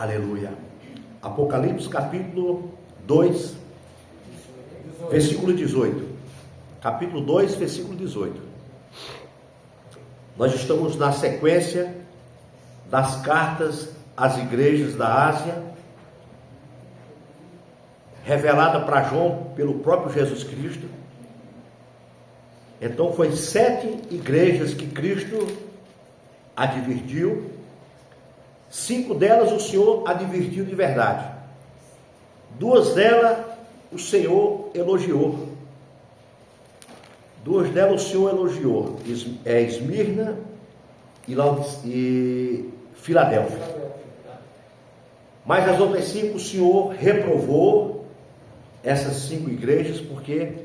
Aleluia. Apocalipse capítulo 2, versículo 18. Capítulo 2, versículo 18. Nós estamos na sequência das cartas às igrejas da Ásia, revelada para João pelo próprio Jesus Cristo. Então foi 7 igrejas que Cristo advertiu. 5 delas o Senhor advertiu de verdade. 2 delas o Senhor elogiou. 2 delas o Senhor elogiou. Esmirna e Filadélfia. Mas as outras 5 o Senhor reprovou essas 5 igrejas, porque...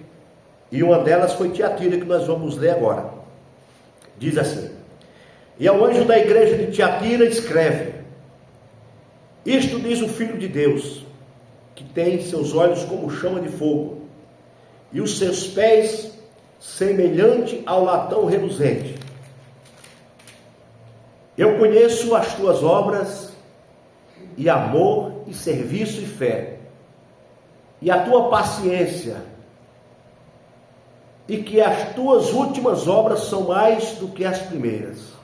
E uma delas foi Tiatira, que nós vamos ler agora. Diz assim: e ao anjo da igreja de Tiatira escreve: isto diz o Filho de Deus, que tem seus olhos como chama de fogo, e os seus pés semelhante ao latão reluzente. Eu conheço as tuas obras, e amor, e serviço, e fé, e a tua paciência, e que as tuas últimas obras são mais do que as primeiras.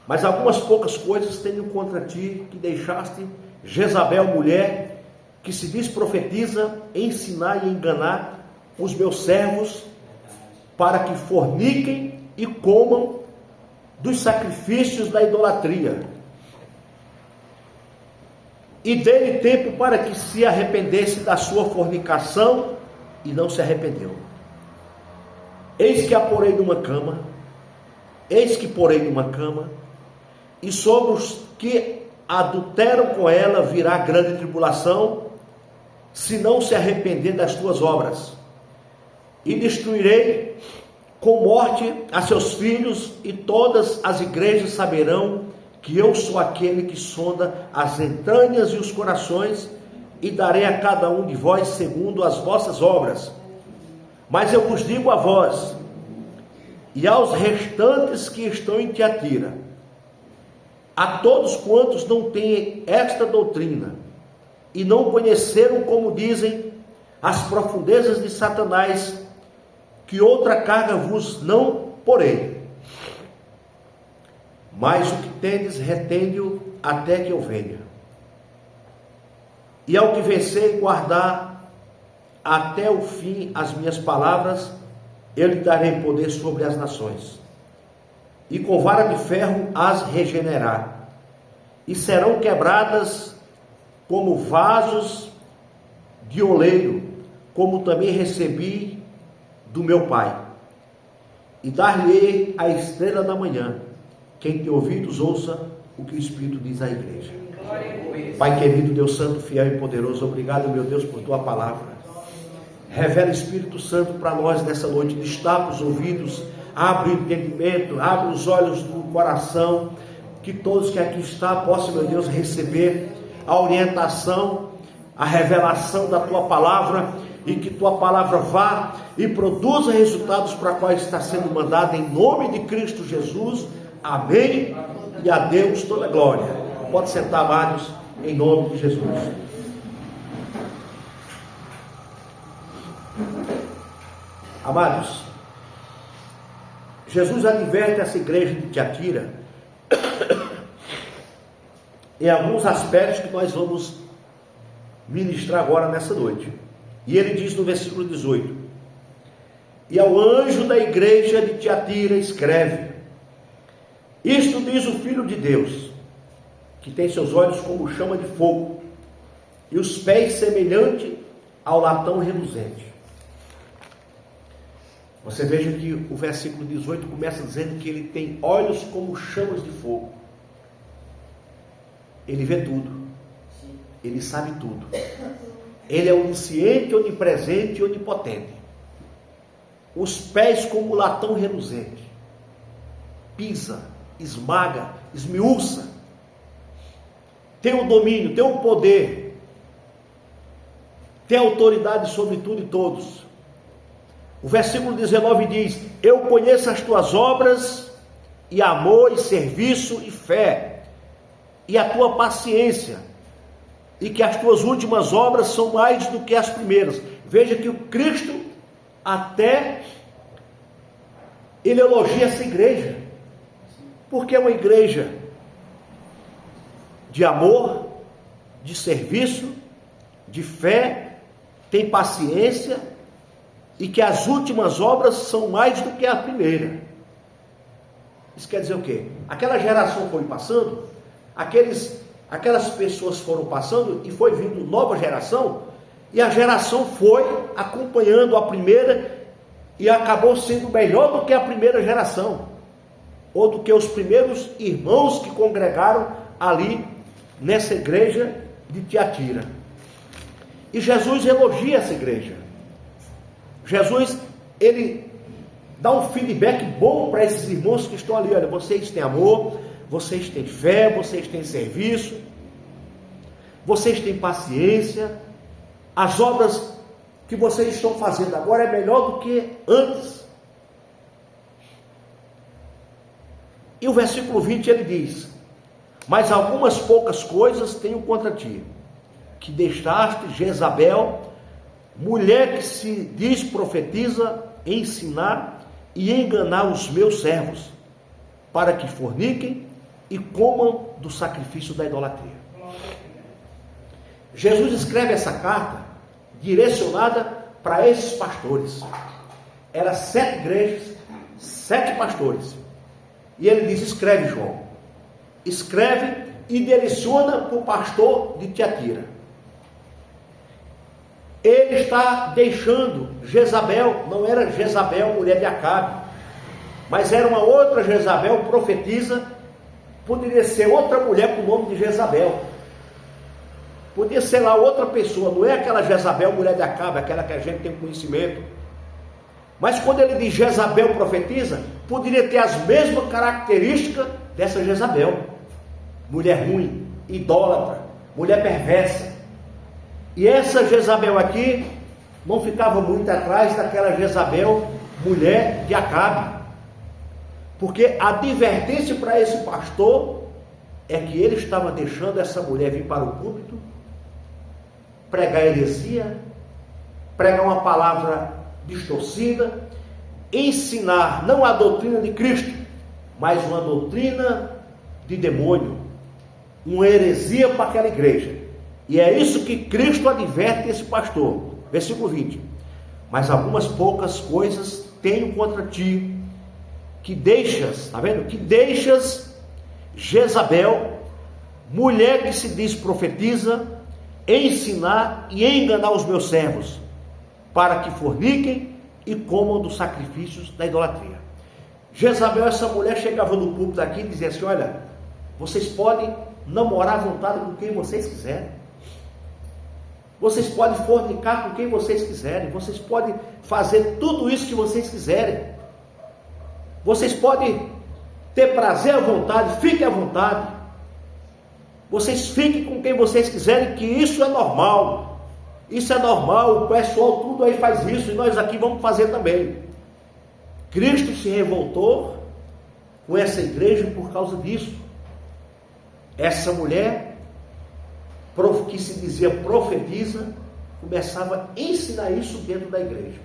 Mas algumas poucas coisas tenho contra ti, que deixaste Jezabel, mulher, que se diz profetiza, ensinar e enganar os meus servos, para que forniquem e comam dos sacrifícios da idolatria. E dei-lhe tempo para que se arrependesse da sua fornicação, e não se arrependeu. Eis que a porei numa cama, e sobre os que adulteram com ela virá grande tribulação, se não se arrepender das tuas obras. E destruirei com morte a seus filhos, e todas as igrejas saberão que eu sou aquele que sonda as entranhas e os corações, e darei a cada um de vós segundo as vossas obras. Mas eu vos digo a vós, e aos restantes que estão em Tiatira, a todos quantos não têm esta doutrina, e não conheceram, como dizem, as profundezas de Satanás, que outra carga vos não porei. Mas o que tendes, retende-o até que eu venha. E ao que vencer e guardar até o fim as minhas palavras, eu lhe darei poder sobre as nações, e com vara de ferro as regenerar, e serão quebradas como vasos de oleiro, como também recebi do meu Pai. E dar-lhe a estrela da manhã. Quem tem ouvidos, ouça o que o Espírito diz à igreja. Pai querido, Deus santo, fiel e poderoso, obrigado, meu Deus, por tua palavra. Revela, Espírito Santo, para nós nessa noite. Destapa os ouvidos, abre o entendimento, abre os olhos do coração, que todos que aqui estão possam, meu Deus, receber a orientação, a revelação da tua palavra, e que tua palavra vá e produza resultados para quais está sendo mandada, em nome de Cristo Jesus. Amém. E a Deus toda a glória. Pode sentar, amados, em nome de Jesus. Amados, Jesus adverte essa igreja de Tiatira em alguns aspectos que nós vamos ministrar agora nessa noite. E ele diz no versículo 18: e ao anjo da igreja de Tiatira escreve: isto diz o Filho de Deus, que tem seus olhos como chama de fogo, e os pés semelhante ao latão reluzente. Você veja que o versículo 18 começa dizendo que ele tem olhos como chamas de fogo. Ele vê tudo. Ele sabe tudo. Ele é onisciente, onipresente e onipotente. Os pés como latão reluzente. Pisa, esmaga, esmiuça. Tem o domínio, tem o poder. Tem autoridade sobre tudo e todos. O versículo 19 diz: eu conheço as tuas obras, e amor, e serviço, e fé, e a tua paciência, e que as tuas últimas obras são mais do que as primeiras. Veja que o Cristo até ele elogia essa igreja, porque é uma igreja de amor, de serviço, de fé, tem paciência, e que as últimas obras são mais do que a primeira. Isso quer dizer o quê? Aquela geração foi passando, aquelas pessoas foram passando, e foi vindo nova geração, e a geração foi acompanhando a primeira, e acabou sendo melhor do que a primeira geração, ou do que os primeiros irmãos que congregaram ali nessa igreja de Tiatira. E Jesus elogia essa igreja. Jesus, ele dá um feedback bom para esses irmãos que estão ali. Olha, vocês têm amor, vocês têm fé, vocês têm serviço, vocês têm paciência, as obras que vocês estão fazendo agora é melhor do que antes. E o versículo 20 ele diz: mas algumas poucas coisas tenho contra ti, que deixaste Jezabel, mulher que se diz profetiza, ensinar e enganar os meus servos, para que forniquem e comam do sacrifício da idolatria. Jesus escreve essa carta direcionada para esses pastores. Eram 7 igrejas, 7 pastores. E ele diz: escreve, João. Escreve e direciona para o pastor de Tiatira. Ele está deixando Jezabel, não era Jezabel, mulher de Acabe, mas era uma outra Jezabel, profetisa. Poderia ser outra mulher com o nome de Jezabel, podia ser lá outra pessoa, não é aquela Jezabel, mulher de Acabe, aquela que a gente tem conhecimento. Mas quando ele diz Jezabel profetiza, poderia ter as mesmas características dessa Jezabel, mulher ruim, idólatra, mulher perversa. E essa Jezabel aqui não ficava muito atrás daquela Jezabel, mulher de Acabe, porque a advertência para esse pastor é que ele estava deixando essa mulher vir para o púlpito, pregar heresia, pregar uma palavra distorcida, ensinar não a doutrina de Cristo, mas uma doutrina de demônio, uma heresia para aquela igreja. E é isso que Cristo adverte esse pastor. Versículo 20: mas algumas poucas coisas tenho contra ti, que deixas, está vendo? Que deixas Jezabel, mulher que se diz profetiza, ensinar e enganar os meus servos, para que forniquem e comam dos sacrifícios da idolatria. Jezabel, essa mulher, chegava no púlpito aqui e dizia assim: olha, vocês podem namorar à vontade com quem vocês quiserem, vocês podem fornicar com quem vocês quiserem, vocês podem fazer tudo isso que vocês quiserem, vocês podem ter prazer à vontade, fiquem à vontade, vocês fiquem com quem vocês quiserem, que isso é normal, o pessoal tudo aí faz isso, e nós aqui vamos fazer também. Cristo se revoltou com essa igreja por causa disso. Essa mulher, que se dizia profetiza, começava a ensinar isso dentro da igreja.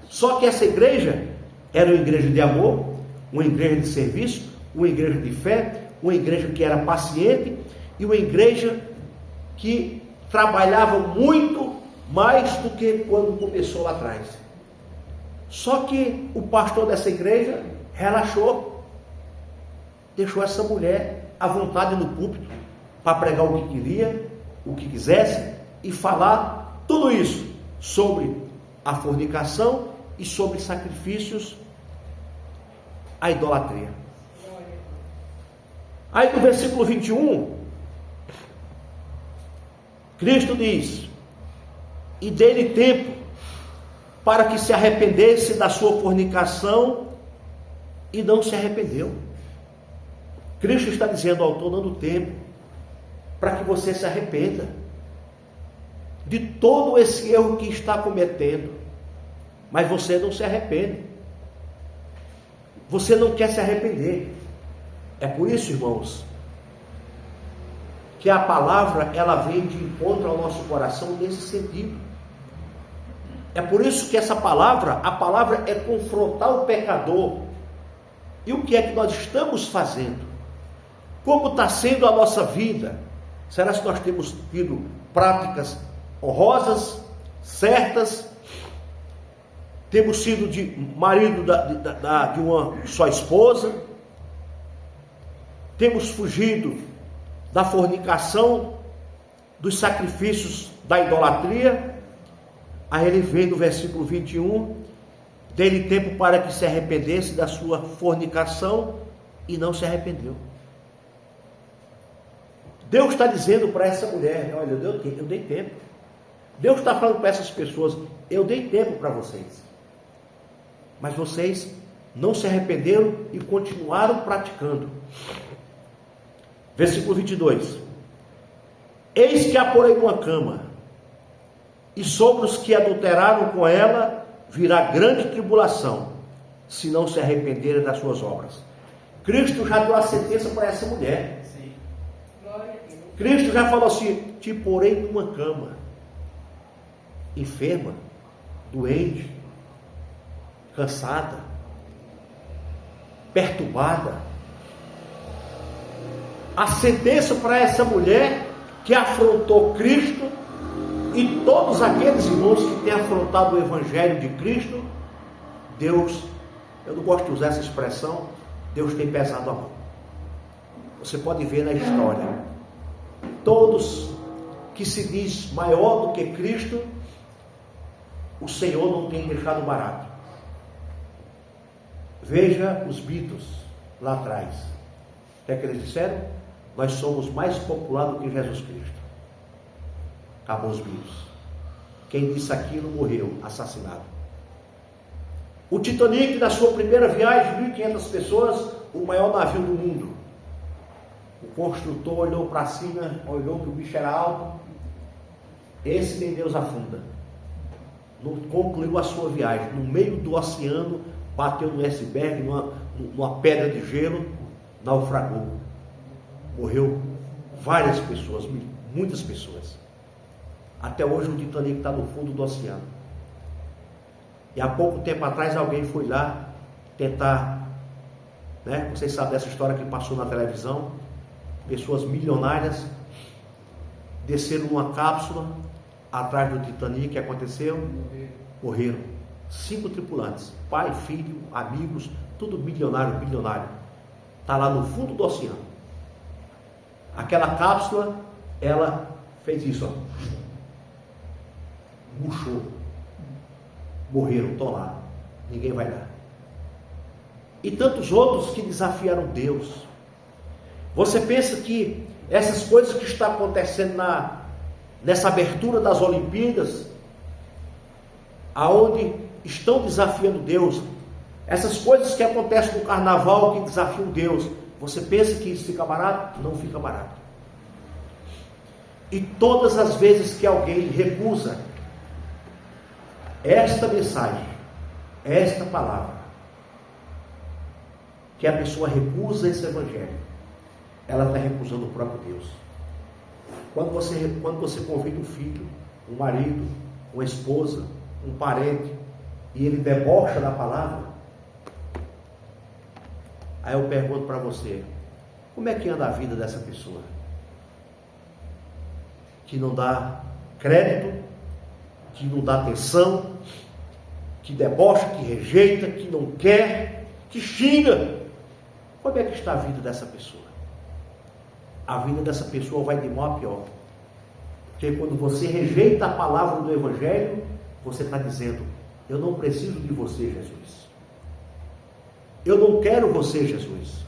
Só que essa igreja era uma igreja de amor, uma igreja de serviço, uma igreja de fé, uma igreja que era paciente, e uma igreja que trabalhava muito mais do que quando começou lá atrás. Só que o pastor dessa igreja relaxou, deixou essa mulher à vontade no púlpito para pregar o que queria, o que quisesse, e falar tudo isso sobre a fornicação e sobre sacrifícios à idolatria. Aí no versículo 21, Cristo diz: e dê-lhe tempo para que se arrependesse da sua fornicação, e não se arrependeu. Cristo está dizendo: ó, estou dando tempo para que você se arrependa de todo esse erro que está cometendo, mas você não se arrepende, você não quer se arrepender. É por isso, irmãos, que a palavra, ela vem de encontro ao nosso coração nesse sentido. É por isso que essa palavra, a palavra é confrontar o pecador. E o que é que nós estamos fazendo? Como está sendo a nossa vida? Será que nós temos tido práticas honrosas, certas? Temos sido de marido de uma só esposa? Temos fugido da fornicação, dos sacrifícios da idolatria? Aí ele vem no versículo 21, dê-lhe tempo para que se arrependesse da sua fornicação, e não se arrependeu. Deus está dizendo para essa mulher, olha, eu dei tempo. Deus está falando para essas pessoas, eu dei tempo para vocês. Mas vocês não se arrependeram e continuaram praticando. Versículo 22. Eis que a porei numa cama, e sobre os que adulteraram com ela virá grande tribulação, se não se arrependerem das suas obras. Cristo já deu a sentença para essa mulher. Sim. Cristo já falou assim, te porei numa cama, enferma, doente, cansada, perturbada. A sentença para essa mulher que afrontou Cristo e todos aqueles irmãos que têm afrontado o Evangelho de Cristo, Deus, eu não gosto de usar essa expressão, Deus tem pesado a mão. Você pode ver na história, todos que se diz maior do que Cristo, o Senhor não tem deixado barato. Veja os Beatles lá atrás. O que é que eles disseram? Nós somos mais popular do que Jesus Cristo. Acabou os Beatles. Quem disse aquilo morreu, assassinado. O Titanic, na sua primeira viagem, 1.500 pessoas, o maior navio do mundo. O construtor olhou para cima, olhou que o bicho era alto. Esse nem Deus afunda. Não concluiu a sua viagem. No meio do oceano, bateu no iceberg, numa pedra de gelo, naufragou. Morreu várias pessoas, muitas pessoas. Até hoje o Titanic está no fundo do oceano. E há pouco tempo atrás alguém foi lá tentar, né? Vocês sabem dessa história que passou na televisão. Pessoas milionárias desceram numa cápsula atrás do Titanic. O que aconteceu? Morreram. 5 tripulantes, pai, filho, amigos, tudo bilionário. Está lá no fundo do oceano. Aquela cápsula, ela fez isso, ó. Murchou. Morreram, estão lá. Ninguém vai dar. E tantos outros que desafiaram Deus. Você pensa que essas coisas que estão acontecendo nessa abertura das Olimpíadas, aonde estão desafiando Deus, essas coisas que acontecem no carnaval que desafiam Deus, você pensa que isso fica barato? Não fica barato. E todas as vezes que alguém recusa esta mensagem, esta palavra, que a pessoa recusa esse evangelho, ela está recusando o próprio Deus. Quando você convida um filho, um marido, uma esposa, um parente, e ele debocha da palavra, aí eu pergunto para você, como é que anda a vida dessa pessoa? Que não dá crédito, que não dá atenção, que debocha, que rejeita, que não quer, que xinga. Como é que está a vida dessa pessoa? A vida dessa pessoa vai de mal a pior. Porque quando você rejeita a palavra do Evangelho, você está dizendo, eu não preciso de você, Jesus. Eu não quero você, Jesus.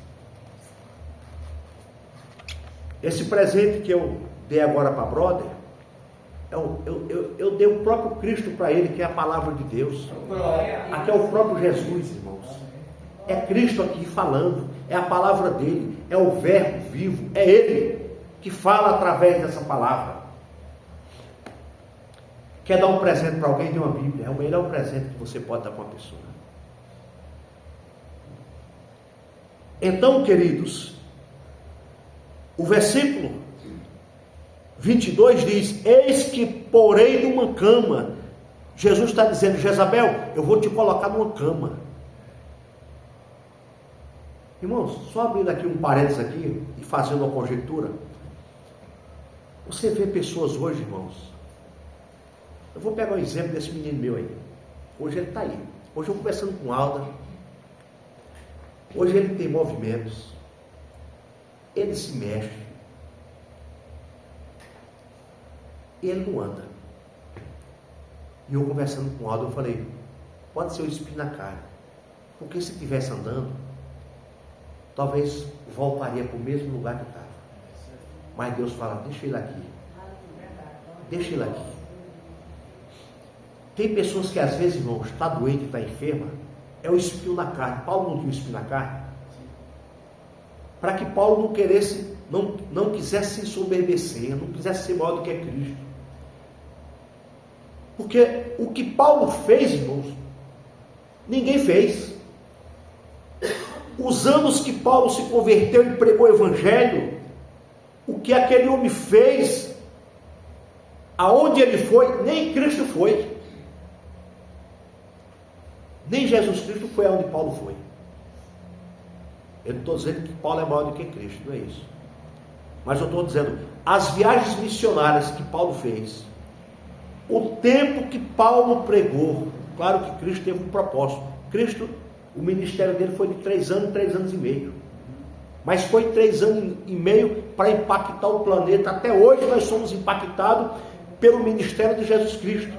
Esse presente que eu dei agora para brother, eu dei o próprio Cristo para ele, que é a palavra de Deus. Aqui é o próprio Jesus, irmãos. É Cristo aqui falando, é a palavra dele, é o verbo vivo, é ele que fala através dessa palavra. Quer dar um presente para alguém? Dê uma Bíblia. É o melhor presente que você pode dar para uma pessoa. Então, queridos, o versículo 22 diz: eis que porei numa cama. Jesus está dizendo: Jezabel, eu vou te colocar numa cama. Irmãos, só abrindo aqui um parênteses aqui e fazendo uma conjectura. Você vê pessoas hoje, irmãos. Eu vou pegar um exemplo desse menino meu aí. Hoje ele está aí. Hoje eu conversando com Alda. Hoje ele tem movimentos. Ele se mexe. E ele não anda. E eu conversando com Alda, eu falei: pode ser o espinho na cara. Porque se estivesse andando, talvez voltaria para o mesmo lugar que estava. Mas Deus fala: deixa ele aqui. Deixa ele aqui. Tem pessoas que às vezes, irmãos, está doente, está enferma, é o espinho na carne. Paulo não tinha o espinho na carne. Para que Paulo não quisesse se ensoberbecer, não quisesse ser maior do que Cristo. Porque o que Paulo fez, irmãos, ninguém fez. Os anos que Paulo se converteu e pregou o Evangelho, o que aquele homem fez, aonde ele foi, nem Cristo foi. Nem Jesus Cristo foi aonde Paulo foi. Eu não estou dizendo que Paulo é maior do que Cristo, não é isso. Mas eu estou dizendo, as viagens missionárias que Paulo fez, o tempo que Paulo pregou, claro que Cristo teve um propósito. Cristo, o ministério dele foi de 3 anos e meio. Mas foi 3 anos e meio para impactar o planeta. Até hoje nós somos impactados pelo ministério de Jesus Cristo.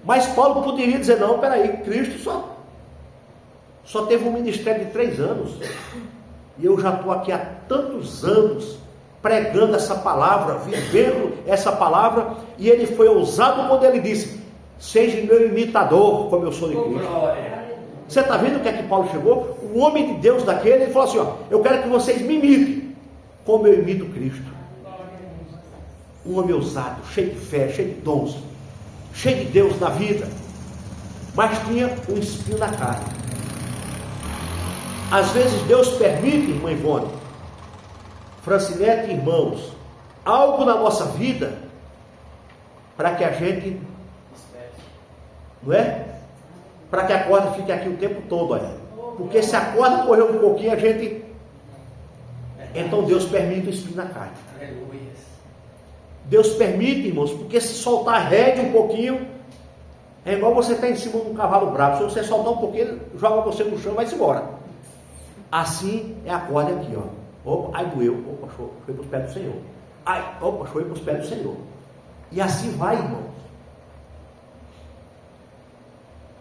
Mas Paulo poderia dizer: não, peraí, Cristo só teve um ministério de 3 anos. E eu já estou aqui há tantos anos pregando essa palavra, vivendo essa palavra. E ele foi ousado quando ele disse: seja meu imitador, como eu sou de Cristo. Você está vendo o que é que Paulo chegou? O homem de Deus daquele, ele falou assim: ó, eu quero que vocês me imitem, como eu imito Cristo. Um homem ousado, cheio de fé, cheio de dons, cheio de Deus na vida, mas tinha um espinho na carne. Às vezes Deus permite, irmã Ivone, Francinete e irmãos, algo na nossa vida, para que a gente, não é? Para que a corda fique aqui o tempo todo, olha. Porque se a corda correr um pouquinho, a gente... Então Deus permite o espinho na carne. Deus permite, irmãos, porque se soltar a rédea um pouquinho, é igual você estar em cima de um cavalo bravo. Se você soltar um pouquinho, ele joga você no chão e vai-se embora. Assim é a corda aqui, ó. Opa, ai doeu. Opa, foi para os pés do Senhor. Ai, opa, foi para os pés do Senhor. E assim vai, irmãos.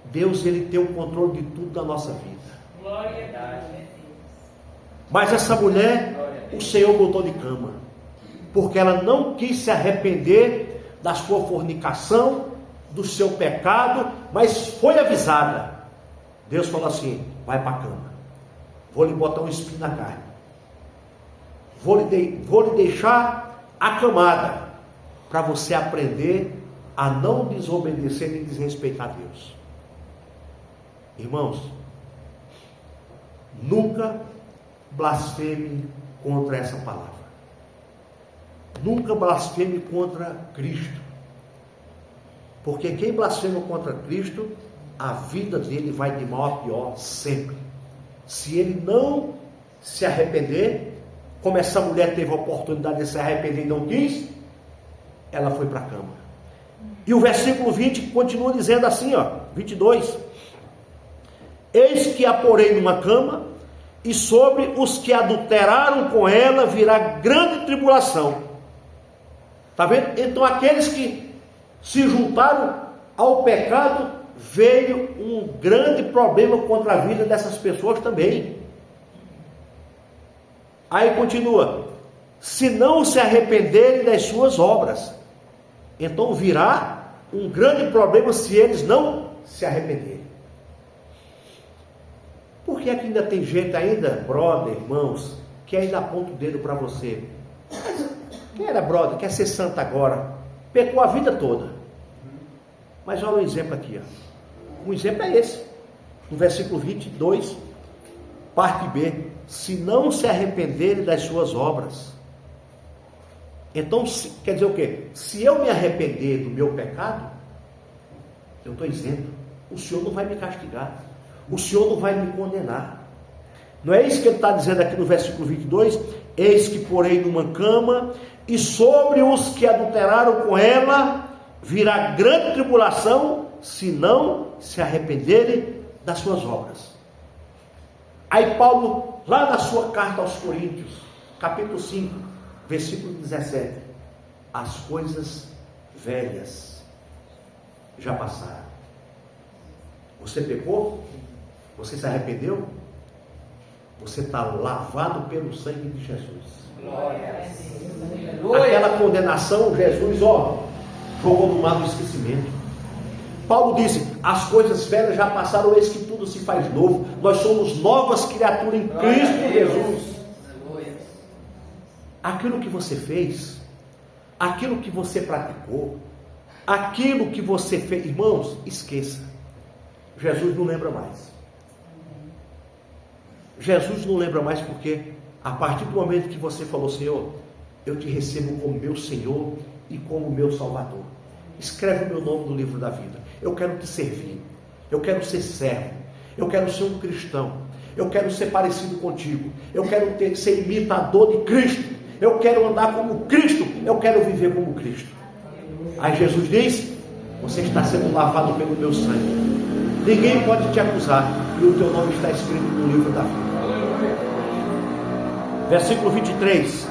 Deus, ele tem o controle de tudo da nossa vida. Glória a Deus. Mas essa mulher, o Senhor botou de cama, porque ela não quis se arrepender da sua fornicação, do seu pecado, mas foi avisada. Deus falou assim: vai para a cama, vou lhe botar um espinho na carne, vou lhe deixar acamada, para você aprender a não desobedecer nem desrespeitar Deus. Irmãos, nunca blasfeme contra essa palavra. Nunca blasfeme contra Cristo. Porque quem blasfema contra Cristo, a vida dele vai de mal a pior sempre. Se ele não se arrepender, como essa mulher teve a oportunidade de se arrepender e não quis, ela foi para a cama. E o versículo 20 continua dizendo assim, ó, 22. Eis que a porei numa cama, e sobre os que adulteraram com ela virá grande tribulação. Está vendo? Então aqueles que se juntaram ao pecado, veio um grande problema contra a vida dessas pessoas também. Aí continua: se não se arrependerem das suas obras, então virá um grande problema se eles não se arrependerem. Por que é que ainda tem gente ainda, brother, irmãos, que ainda aponta o dedo para você? Quem era brother, quer ser santo agora, pecou a vida toda. Mas olha um exemplo aqui, ó. Um exemplo é esse, no versículo 22, parte B: se não se arrependerem das suas obras. Então, quer dizer o quê? Se eu me arrepender do meu pecado, eu estou isento. O Senhor não vai me castigar. O Senhor não vai me condenar. Não é isso que ele está dizendo aqui no versículo 22? Eis que porei numa cama, e sobre os que adulteraram com ela virá grande tribulação, se não se arrependerem das suas obras. Aí Paulo, lá na sua carta aos Coríntios, capítulo 5, versículo 17, as coisas velhas já passaram. Você pecou? Você se arrependeu? Você está lavado pelo sangue de Jesus. Aquela condenação, Jesus, jogou no mar do esquecimento. Paulo disse, as coisas velhas já passaram, eis que tudo se faz novo. Nós somos novas criaturas em Cristo Jesus. Aquilo que você fez, aquilo que você praticou, aquilo que você fez, irmãos, esqueça. Jesus não lembra mais. Jesus não lembra mais porque a partir do momento que você falou, Senhor, eu te recebo como meu Senhor e como meu Salvador. Escreve o meu nome no livro da vida. Eu quero te servir. Eu quero ser servo. Eu quero ser um cristão. Eu quero ser parecido contigo. Eu quero ser imitador de Cristo. Eu quero andar como Cristo. Eu quero viver como Cristo. Aí Jesus diz, você está sendo lavado pelo meu sangue. Ninguém pode te acusar. E o teu nome está escrito no livro da vida. Versículo 23.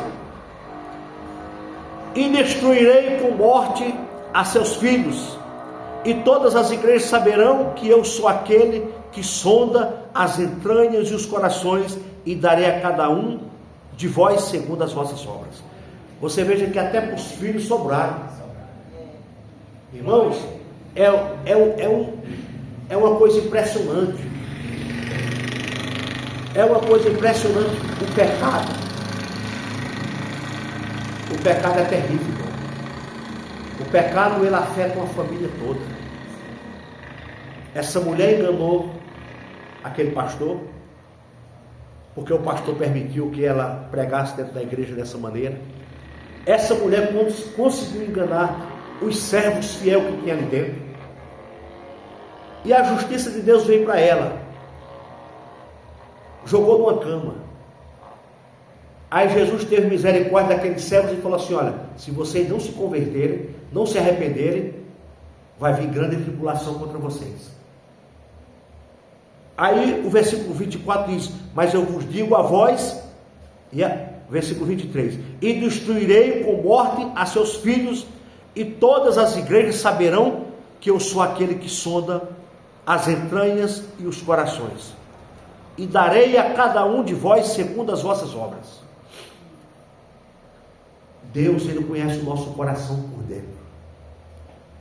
E destruirei com morte a seus filhos, e todas as igrejas saberão que eu sou aquele que sonda as entranhas e os corações, e darei a cada um de vós segundo as vossas obras. Você veja que até para os filhos sobraram. Irmãos, é uma coisa impressionante. É uma coisa impressionante o pecado. O pecado é terrível. O pecado, ele afeta uma família toda. Essa mulher enganou aquele pastor, porque o pastor permitiu que ela pregasse dentro da igreja dessa maneira. Essa mulher conseguiu enganar os servos fiéis que tinha ali dentro. E a justiça de Deus veio para ela. Jogou numa cama. Aí Jesus teve misericórdia daqueles servos e falou assim, olha, se vocês não se converterem, não se arrependerem, vai vir grande tribulação contra vocês. Aí o versículo 24 diz, mas eu vos digo a vós, versículo 23, e destruirei com morte a seus filhos, e todas as igrejas saberão que eu sou aquele que sonda as entranhas e os corações, e darei a cada um de vós segundo as vossas obras. Deus, ele conhece o nosso coração por dentro.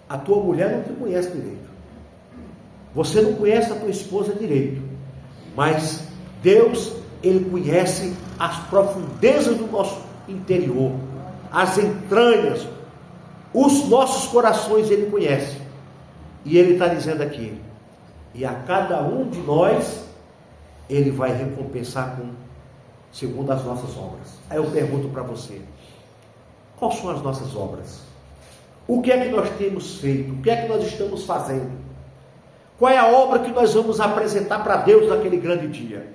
A tua mulher não te conhece direito. Você não conhece a tua esposa direito. Mas Deus, ele conhece as profundezas do nosso interior, as entranhas, os nossos corações, ele conhece. E ele está dizendo aqui, e a cada um de nós, ele vai recompensar segundo as nossas obras. Aí eu pergunto para você, quais são as nossas obras? O que é que nós temos feito? O que é que nós estamos fazendo? Qual é a obra que nós vamos apresentar para Deus naquele grande dia?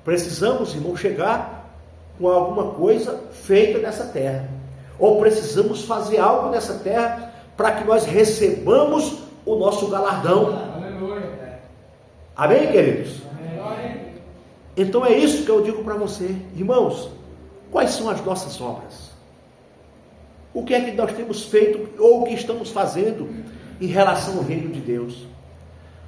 Precisamos, irmão, chegar com alguma coisa feita nessa terra. Ou precisamos fazer algo nessa terra para que nós recebamos o nosso galardão. Amém, queridos? Amém. Então é isso que eu digo para você. Irmãos, quais são as nossas obras? O que é que nós temos feito ou o que estamos fazendo em relação ao reino de Deus?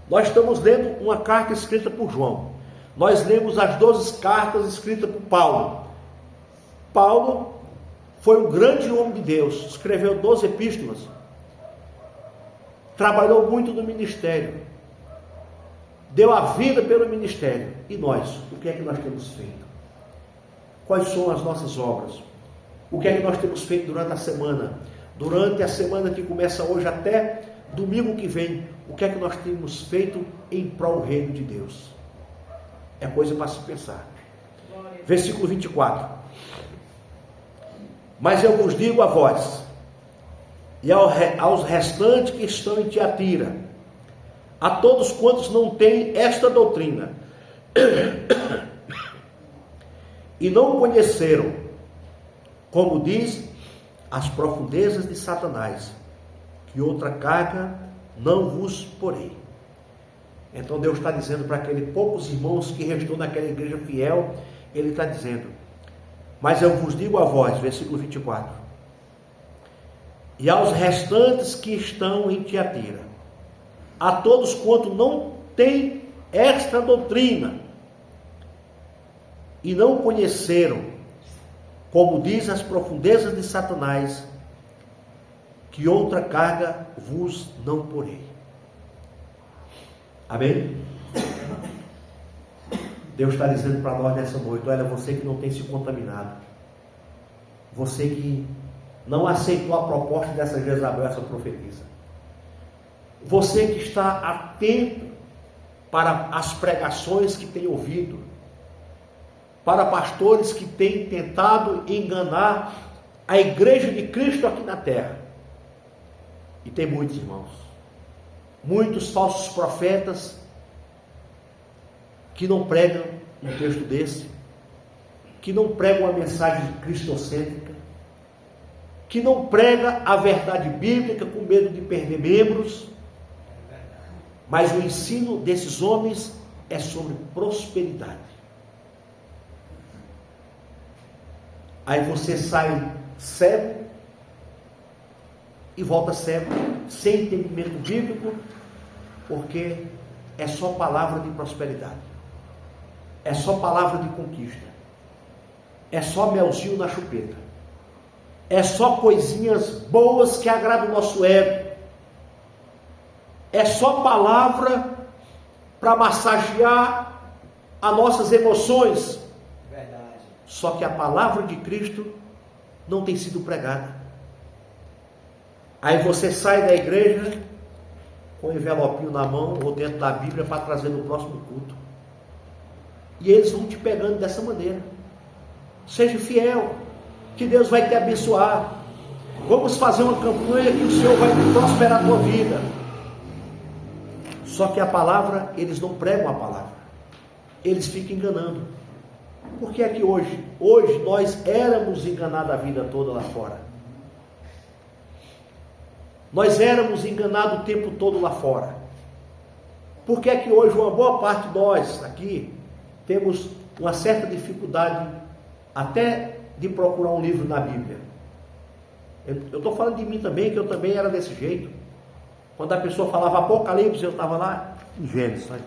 Nós estamos lendo uma carta escrita por João. Nós lemos as 12 cartas escritas por Paulo. Paulo foi um grande homem de Deus, escreveu 12 epístolas, trabalhou muito no ministério, deu a vida pelo ministério. E nós, o que é que nós temos feito? Quais são as nossas obras? O que é que nós temos feito durante a semana? Durante a semana que começa hoje até domingo que vem, o que é que nós temos feito em prol do reino de Deus? É coisa para se pensar. Versículo 24. Mas eu vos digo a vós, e aos restantes que estão em Tiatira, a todos quantos não têm esta doutrina, e não conheceram, como diz, as profundezas de Satanás, que outra carga não vos porei. Então Deus está dizendo para aqueles poucos irmãos que restou naquela igreja fiel, Ele está dizendo, mas eu vos digo a vós, versículo 24, e aos restantes que estão em Tiatira, a todos quanto não têm esta doutrina, e não conheceram, como diz as profundezas de Satanás, que outra carga vos não porei. Amém? Deus está dizendo para nós nessa noite, olha, você que não tem se contaminado, você que não aceitou a proposta dessa Jezabel, essa profetisa, você que está atento para as pregações que tem ouvido, para pastores que têm tentado enganar a igreja de Cristo aqui na terra. E tem muitos irmãos, muitos falsos profetas que não pregam um texto desse, que não pregam uma mensagem cristocêntrica, que não prega a verdade bíblica com medo de perder membros, mas o ensino desses homens é sobre prosperidade. Aí você sai cego e volta cego, sem entendimento bíblico, porque é só palavra de prosperidade, é só palavra de conquista, é só melzinho na chupeta, é só coisinhas boas que agradam o nosso ego, é só palavra para massagear as nossas emoções. Verdade. Só que a palavra de Cristo não tem sido pregada. Aí você sai da igreja com um envelopinho na mão ou dentro da Bíblia para trazer no próximo culto. E eles vão te pegando dessa maneira. Seja fiel, que Deus vai te abençoar. Vamos fazer uma campanha que o Senhor vai prosperar a tua vida. Só que a palavra, eles não pregam a palavra. Eles ficam enganando. Por que é que hoje nós éramos enganados a vida toda lá fora? Nós éramos enganados o tempo todo lá fora. Por que é que hoje uma boa parte de nós aqui temos uma certa dificuldade até de procurar um livro na Bíblia? Eu estou falando de mim também, que eu também era desse jeito. Quando a pessoa falava Apocalipse, eu estava lá em Gênesis. Sabe?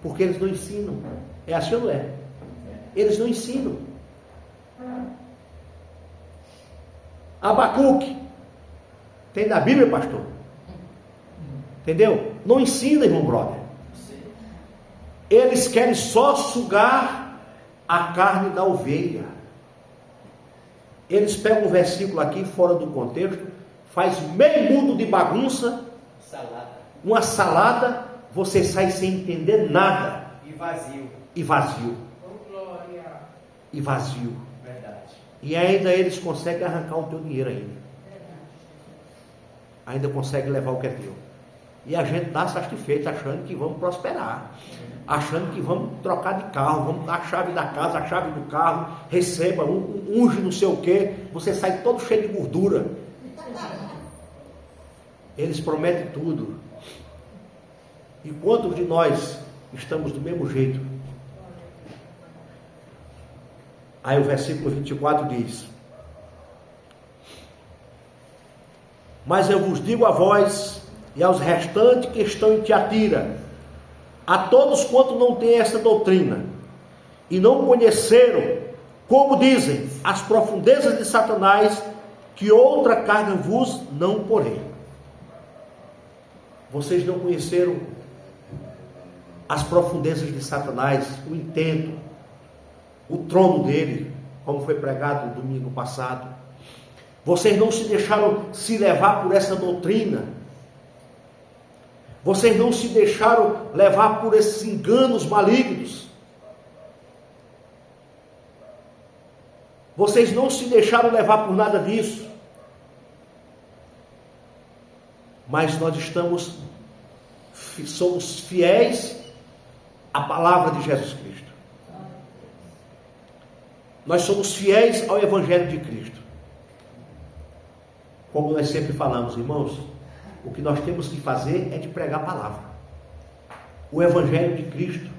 Porque eles não ensinam. É assim ou não é? Eles não ensinam. Abacuque. Tem na Bíblia, pastor? Entendeu? Não ensina, irmão brother. Eles querem só sugar a carne da ovelha. Eles pegam um versículo aqui fora do contexto, faz meio mundo de bagunça, uma salada, você sai sem entender nada. E vazio. Verdade. E ainda eles conseguem arrancar o teu dinheiro ainda. Ainda conseguem levar o que é teu. E a gente está satisfeito, achando que vamos prosperar, achando que vamos trocar de carro, vamos dar a chave da casa, a chave do carro, receba, unge não sei o que, você sai todo cheio de gordura. Eles prometem tudo. E quantos de nós estamos do mesmo jeito? Aí o versículo 24 diz: mas eu vos digo a vós e aos restantes que estão em Tiatira, a todos quanto não têm esta doutrina, e não conheceram, como dizem, as profundezas de Satanás, que outra carga vos não porei. Vocês não conheceram as profundezas de Satanás, o intento, o trono dele, como foi pregado no domingo passado. Vocês não se deixaram se levar por essa doutrina. Vocês não se deixaram levar por esses enganos malignos. Vocês não se deixaram levar por nada disso. Mas nós somos fiéis à palavra de Jesus Cristo. Nós somos fiéis ao Evangelho de Cristo. Como nós sempre falamos, irmãos, o que nós temos que fazer é de pregar a palavra. O Evangelho de Cristo.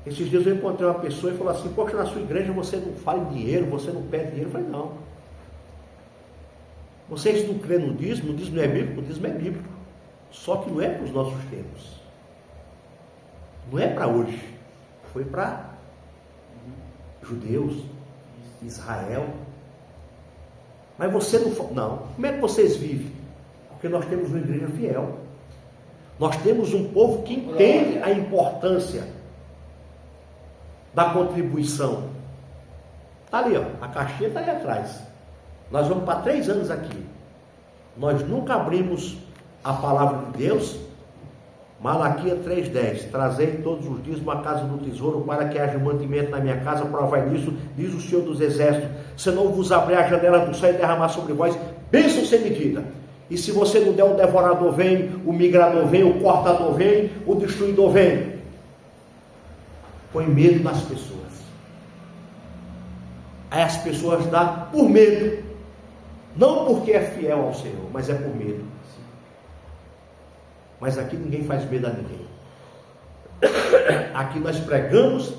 Esses dias eu encontrei uma pessoa e falou assim: poxa, na sua igreja você não fala em dinheiro, você não pede dinheiro. Eu falei: não. Vocês não creem no dízimo? O dízimo não é bíblico? O dízimo é bíblico. Só que não é para os nossos tempos. Não é para hoje. Foi para judeus, Israel. Mas você não... Não. Como é que vocês vivem? Porque nós temos uma igreja fiel. Nós temos um povo que entende a importância da contribuição. Está ali, ó, a caixinha está ali atrás. Nós vamos para 3 anos aqui. Nós nunca abrimos a palavra de Deus. Malaquias 3,10: trazei todos os dias uma casa do tesouro, para que haja mantimento na minha casa, provai nisso, diz o Senhor dos Exércitos, se não vos abrir a janela do céu e derramar sobre vós bênção sem medida. E se você não der, o devorador vem, o migrador vem, o cortador vem, o destruidor vem. Põe medo nas pessoas. Aí as pessoas dão por medo. Não porque é fiel ao Senhor, mas é por medo. Mas aqui ninguém faz medo a ninguém. Aqui nós pregamos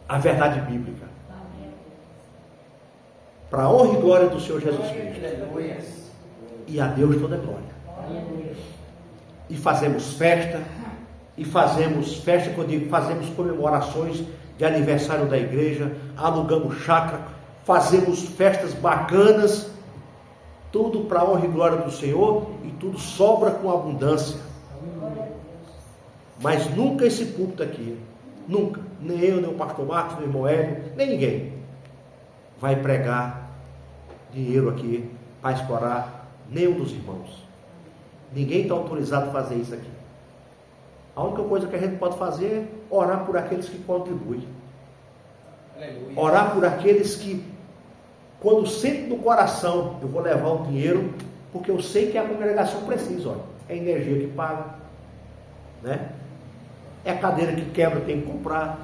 a verdade bíblica. Para a honra e glória do Senhor Jesus Cristo. E a Deus toda a glória. E fazemos festa. E fazemos festa, quando eu digo fazemos comemorações de aniversário da igreja. Alugamos chácara. Fazemos festas bacanas. Tudo para a honra e glória do Senhor. E tudo sobra com abundância. Mas nunca esse púlpito aqui, nunca, nem eu, nem o pastor Marcos, nem o irmão Hélio, nem ninguém vai pregar dinheiro aqui para explorar nenhum dos irmãos. Ninguém está autorizado a fazer isso aqui. A única coisa que a gente pode fazer é orar por aqueles que contribuem. Aleluia. Orar por aqueles que, quando sente no coração, eu vou levar o dinheiro, porque eu sei que a congregação precisa, olha, é energia que paga, né? É cadeira que quebra, tem que comprar.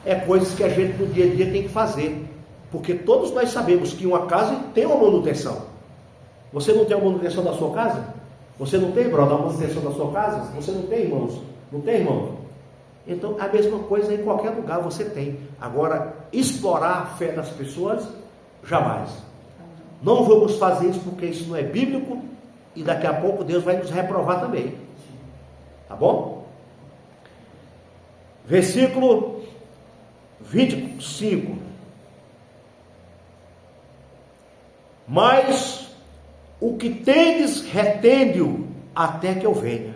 É coisas que a gente no dia a dia tem que fazer. Porque todos nós sabemos que uma casa tem uma manutenção. Você não tem a manutenção da sua casa? Você não tem, brother, a manutenção da sua casa? Você não tem, irmãos? Não tem, irmão? Então, a mesma coisa em qualquer lugar você tem. Agora, explorar a fé das pessoas, jamais. Não vamos fazer isso porque isso não é bíblico. E daqui a pouco Deus vai nos reprovar também. Tá bom? Versículo 25. Mas o que tendes, retende-o até que eu venha.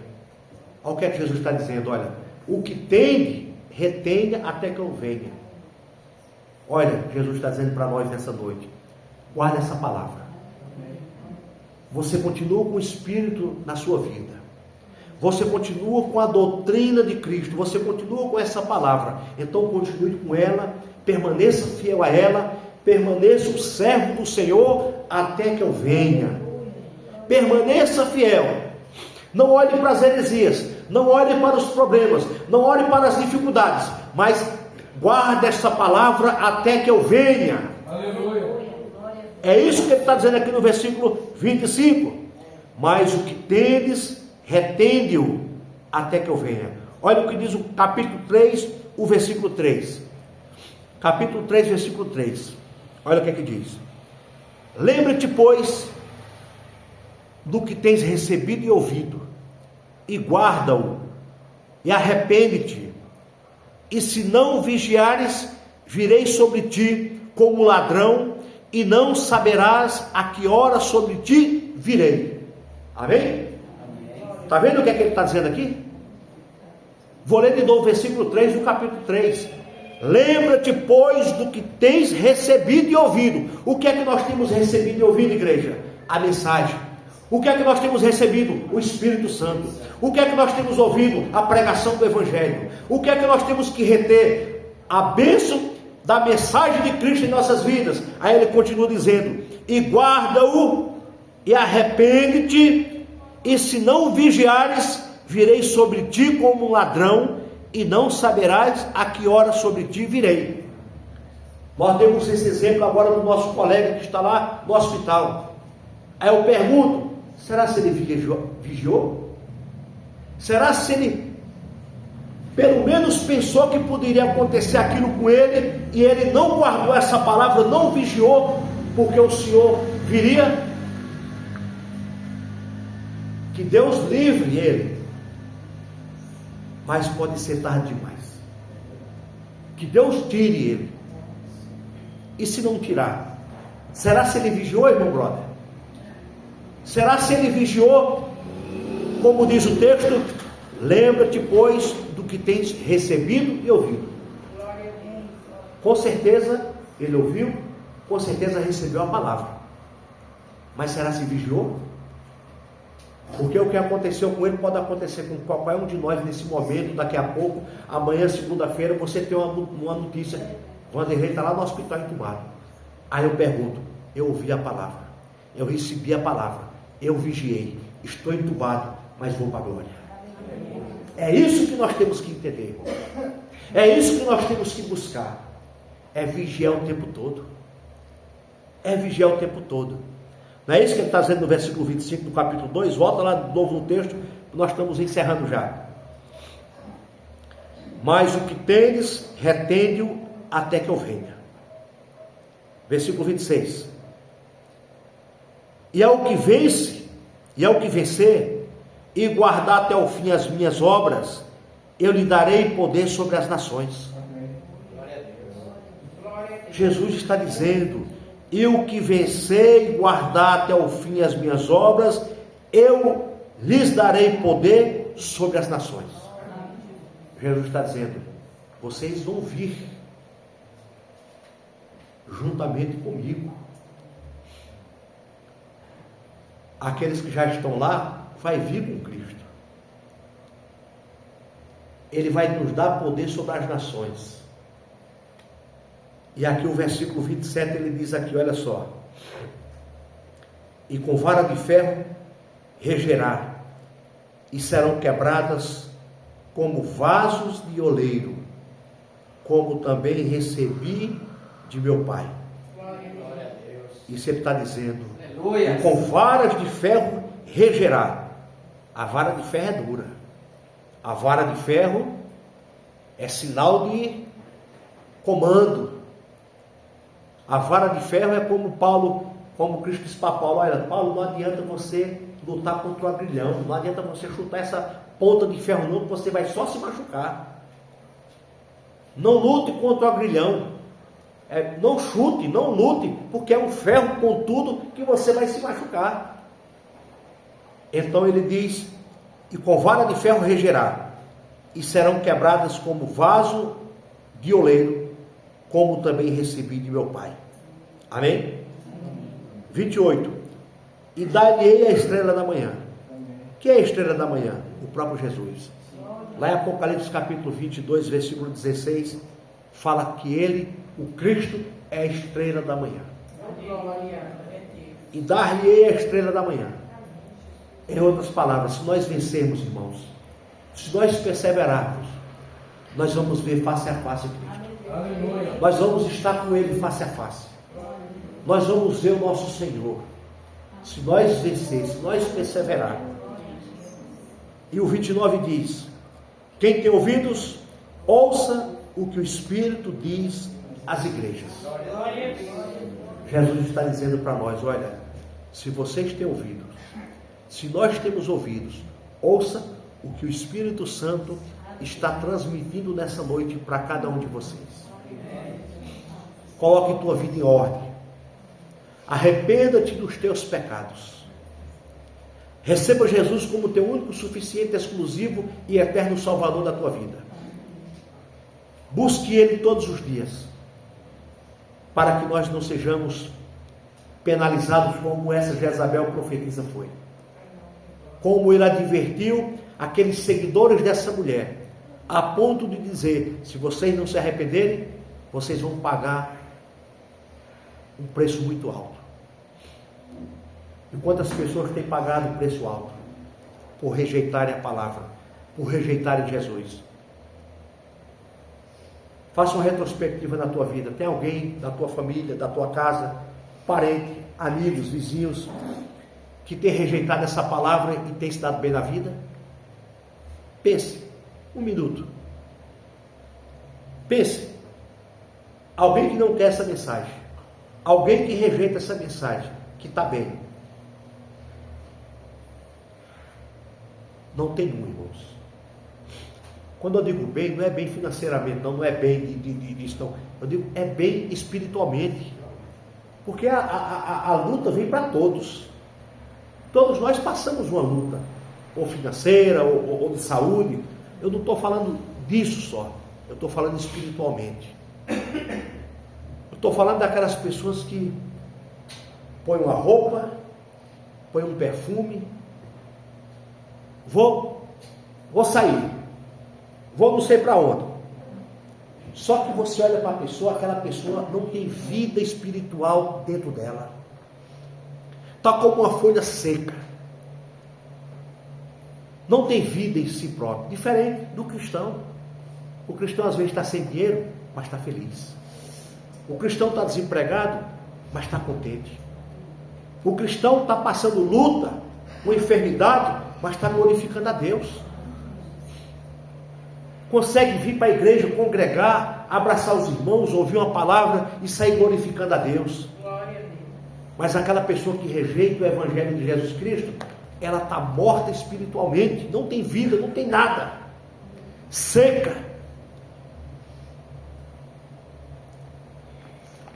Olha o que é que Jesus está dizendo, olha. O que tende, retenha até que eu venha. Olha, Jesus está dizendo para nós nessa noite. Guarda essa palavra. Você continua com o Espírito na sua vida. Você continua com a doutrina de Cristo. Você continua com essa palavra. Então continue com ela. Permaneça fiel a ela. Permaneça o servo do Senhor até que eu venha. Permaneça fiel. Não olhe para as heresias. Não olhe para os problemas. Não olhe para as dificuldades. Mas guarde essa palavra até que eu venha. Aleluia. É isso que ele está dizendo aqui no versículo 25. Mas o que tendes, retende-o até que eu venha. Olha o que diz o capítulo 3, o versículo 3. Capítulo 3, versículo 3. Olha o que é que diz. Lembra-te, pois, do que tens recebido e ouvido, e guarda-o, e arrepende-te. E se não vigiares, virei sobre ti como ladrão, e não saberás a que hora sobre ti virei. Amém? Está vendo o que é que ele está dizendo aqui? Vou ler de novo o versículo 3 do capítulo 3. Lembra-te, pois, do que tens recebido e ouvido. O que é que nós temos recebido e ouvido, igreja? A mensagem. O que é que nós temos recebido? O Espírito Santo. O que é que nós temos ouvido? A pregação do Evangelho. O que é que nós temos que reter? A bênção da mensagem de Cristo em nossas vidas. Aí ele continua dizendo: e guarda-o, e arrepende-te, e se não vigiares, virei sobre ti como um ladrão, e não saberás a que hora sobre ti virei. Nós temos esse exemplo agora do nosso colega que está lá no hospital. Aí eu pergunto: será se ele vigiou? Será se ele pelo menos pensou que poderia acontecer aquilo com ele, e ele não guardou essa palavra, não vigiou, porque o Senhor viria? Que Deus livre ele, mas pode ser tarde demais. Que Deus tire ele. E se não tirar, será se ele vigiou, irmão brother? Será se ele vigiou? Como diz o texto: lembra-te, pois, do que tens recebido e ouvido. Com certeza ele ouviu, com certeza recebeu a palavra, mas será se vigiou? Porque o que aconteceu com ele pode acontecer com qualquer um de nós nesse momento. Daqui a pouco, amanhã, segunda-feira, você tem uma notícia: Vanderlei está lá no hospital entubado. Aí eu pergunto: eu ouvi a palavra, eu recebi a palavra, eu vigiei, estou entubado, mas vou para a glória. É isso que nós temos que entender, irmão. É isso que nós temos que buscar. É vigiar o tempo todo. É vigiar o tempo todo. Não é isso que ele está dizendo no versículo 25 do capítulo 2? Volta lá de novo no texto, nós estamos encerrando já. Mas o que tendes, retende-o até que eu venha. Versículo 26. E ao que vence, e ao que vencer, e guardar até o fim as minhas obras, eu lhe darei poder sobre as nações. Jesus está dizendo: e o que vencer e guardar até o fim as minhas obras, eu lhes darei poder sobre as nações. Jesus está dizendo: vocês vão vir juntamente comigo. Aqueles que já estão lá vai vir com Cristo. Ele vai nos dar poder sobre as nações. E aqui o versículo 27 ele diz aqui, olha só: e com vara de ferro regerá, e serão quebradas como vasos de oleiro, como também recebi de meu Pai. Isso ele está dizendo. E com varas de ferro regerá. A vara de ferro é dura. A vara de ferro é sinal de comando. A vara de ferro é como Paulo, como Cristo disse para Paulo: olha, Paulo, não adianta você lutar contra o agrilhão, não adianta você chutar essa ponta de ferro não, que você vai só se machucar. Não lute contra o agrilhão. Não chute, não lute, porque é um ferro contudo que você vai se machucar. Então ele diz: e com vara de ferro regerá, e serão quebradas como vaso de oleiro, como também recebi de meu Pai. Amém? 28. E dar-lhe-ei a estrela da manhã. Que é a estrela da manhã? O próprio Jesus. Lá em Apocalipse capítulo 22, versículo 16, fala que ele, o Cristo, é a estrela da manhã. E dar-lhe-ei a estrela da manhã. Em outras palavras, se nós vencermos, irmãos, se nós perseverarmos, nós vamos ver face a face Cristo. Nós vamos estar com Ele face a face. Nós vamos ver o nosso Senhor. Se nós vencermos, se nós perseverarmos. E o 29 diz: quem tem ouvidos, ouça o que o Espírito diz às igrejas. Jesus está dizendo para nós: olha, se vocês têm ouvidos, se nós temos ouvidos, ouça o que o Espírito Santo está transmitindo nessa noite para cada um de vocês. Coloque tua vida em ordem. Arrependa-te dos teus pecados. Receba Jesus como teu único, suficiente, exclusivo e eterno Salvador da tua vida. Busque Ele todos os dias, para que nós não sejamos penalizados como essa Jezabel profetisa foi. como ele advertiu aqueles seguidores dessa mulher, a ponto de dizer: se vocês não se arrependerem, vocês vão pagar um preço muito alto. E quantas pessoas têm pagado um preço alto por rejeitarem a palavra, por rejeitarem Jesus? Faça uma retrospectiva na tua vida. Tem alguém da tua família, da tua casa, parente, amigos, vizinhos, que tem rejeitado essa palavra e tem se dado bem na vida? Pense, um minuto. Pense. Alguém que não quer essa mensagem, alguém que rejeita essa mensagem, que está bem. Não tem um, irmãos. Quando eu digo bem, não é bem financeiramente, não é bem disso, não. Eu digo, é bem espiritualmente. Porque a luta vem para todos. Todos nós passamos uma luta, ou financeira, ou de saúde. Eu não estou falando disso só, eu estou falando espiritualmente. Eu estou falando daquelas pessoas que põem uma roupa, põem um perfume, vou sair, vou não sei para onde. Só que você olha para a pessoa, aquela pessoa não tem vida espiritual dentro dela. Está como uma folha seca. Não tem vida em si próprio. Diferente do cristão. O cristão às vezes está sem dinheiro, mas está feliz. O cristão está desempregado, mas está contente. O cristão está passando luta, com enfermidade, mas está glorificando a Deus. Consegue vir para a igreja, congregar, abraçar os irmãos, ouvir uma palavra e sair glorificando a Deus. Mas aquela pessoa que rejeita o Evangelho de Jesus Cristo, ela está morta espiritualmente, não tem vida, não tem nada, seca,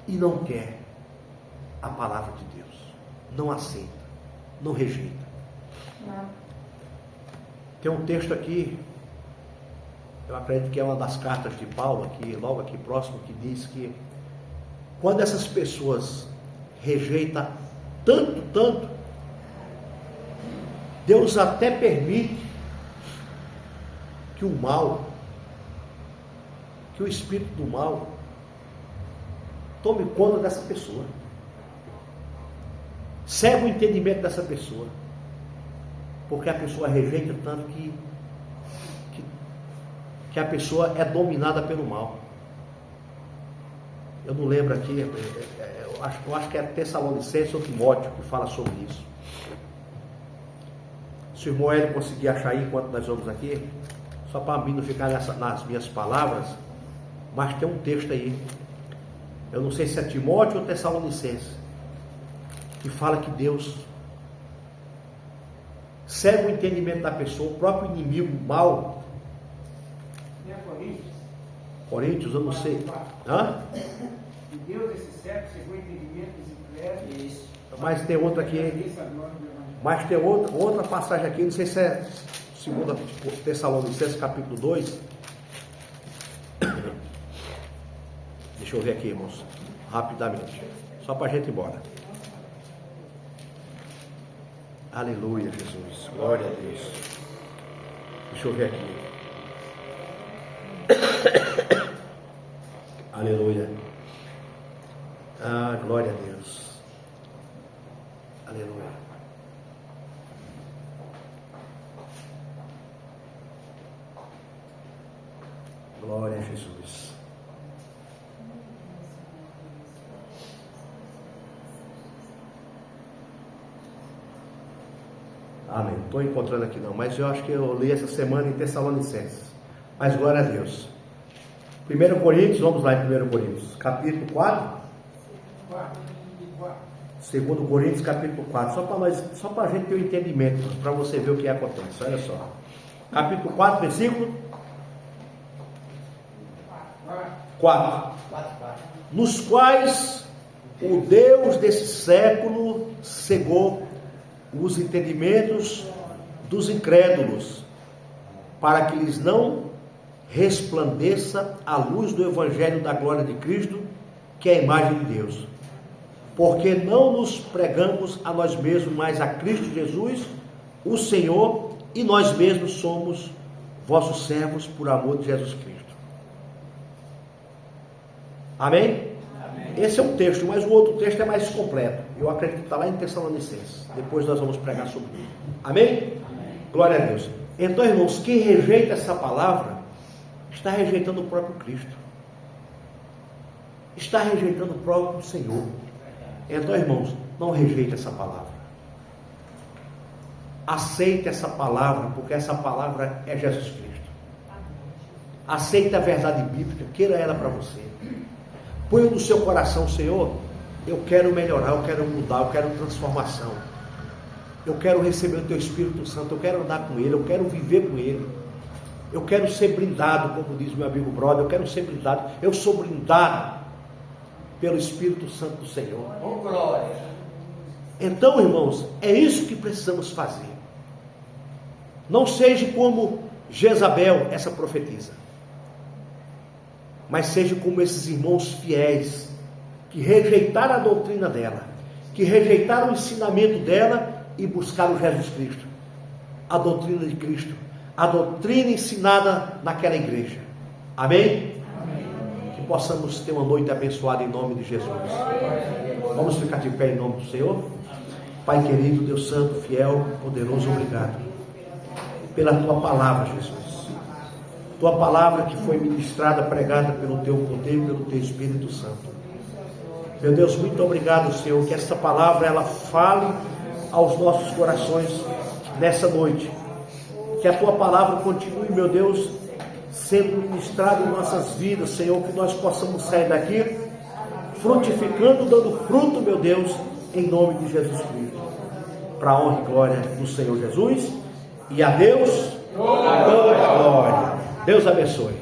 e não quer a palavra de Deus, não aceita, não rejeita. Tem um texto aqui, eu acredito que é uma das cartas de Paulo, aqui, logo aqui próximo, que diz que quando essas pessoas rejeitam tanto, Deus até permite que o mal, que o espírito do mal tome conta dessa pessoa, cega o entendimento dessa pessoa, porque a pessoa rejeita tanto que a pessoa é dominada pelo mal. Eu não lembro aqui, eu acho que é Tessalonicenses ou Timóteo que fala sobre isso. Se o irmão Hélio conseguir achar aí enquanto nós vamos aqui, só para mim não ficar nas minhas palavras, mas tem um texto aí, eu não sei se é Timóteo ou Tessalonicenses, que fala que Deus cega o entendimento da pessoa, o próprio inimigo mal. Coríntios, eu não sei. Hã? E Deus, esse século, cegou o entendimento dos incrédulos. Mas tem outra aqui. Mas tem outra passagem aqui, não sei se é 2 Tessalonicenses, capítulo 2. Deixa eu ver aqui, irmãos, rapidamente, só para a gente ir embora. Aleluia, Jesus, glória a Deus. Deixa eu ver aqui. Aleluia. Ah, glória a Deus. Aleluia. Glória a Jesus. Amém. Não estou encontrando aqui não, mas eu acho que eu li essa semana em Tessalonicenses. Mas glória a Deus. 1 Coríntios, vamos lá em 1 Coríntios, capítulo 4. 2 Coríntios, capítulo 4. Só para a gente ter o entendimento, para você ver o que acontece. Olha só. Capítulo 4, versículo 4. Nos quais o Deus desse século cegou os entendimentos dos incrédulos, para que lhes não resplandeça a luz do Evangelho da glória de Cristo, que é a imagem de Deus. Porque não nos pregamos a nós mesmos, mas a Cristo Jesus, o Senhor e nós mesmos somos vossos servos por amor de Jesus Cristo. Amém? Amém? Esse é um texto, mas o outro texto é mais completo. Eu acredito que está lá em Tessalonicenses. Depois nós vamos pregar sobre ele. Amém? Amém? Glória a Deus. Então, irmãos, quem rejeita essa palavra está rejeitando o próprio Cristo. Está rejeitando o próprio Senhor. Então, irmãos, não rejeite essa palavra. Aceite essa palavra, porque essa palavra é Jesus Cristo. Aceite a verdade bíblica, queira ela para você. Põe no seu coração, Senhor, eu quero melhorar, eu quero mudar, eu quero transformação. Eu quero receber o Teu Espírito Santo, eu quero andar com Ele, eu quero viver com Ele. Eu quero ser blindado, como diz meu amigo brother, eu quero ser blindado. Eu sou blindado pelo Espírito Santo do Senhor. Oh, glória! Então, irmãos, é isso que precisamos fazer. Não seja como Jezabel, essa profetisa, mas seja como esses irmãos fiéis, que rejeitaram a doutrina dela, que rejeitaram o ensinamento dela e buscaram Jesus Cristo, a doutrina de Cristo, a doutrina ensinada naquela igreja. Amém? Amém. Que possamos ter uma noite abençoada em nome de Jesus. Vamos ficar de pé em nome do Senhor? Pai querido, Deus santo, fiel, poderoso, obrigado pela Tua palavra, Jesus. Tua palavra que foi ministrada, pregada pelo Teu poder, pelo Teu Espírito Santo. Meu Deus, muito obrigado, Senhor, que essa palavra ela fale aos nossos corações nessa noite. Que a Tua palavra continue, meu Deus, sendo ministrada em nossas vidas, Senhor, que nós possamos sair daqui frutificando, dando fruto, meu Deus, em nome de Jesus Cristo. Para a honra e glória do Senhor Jesus. E a Deus toda a glória. Deus abençoe.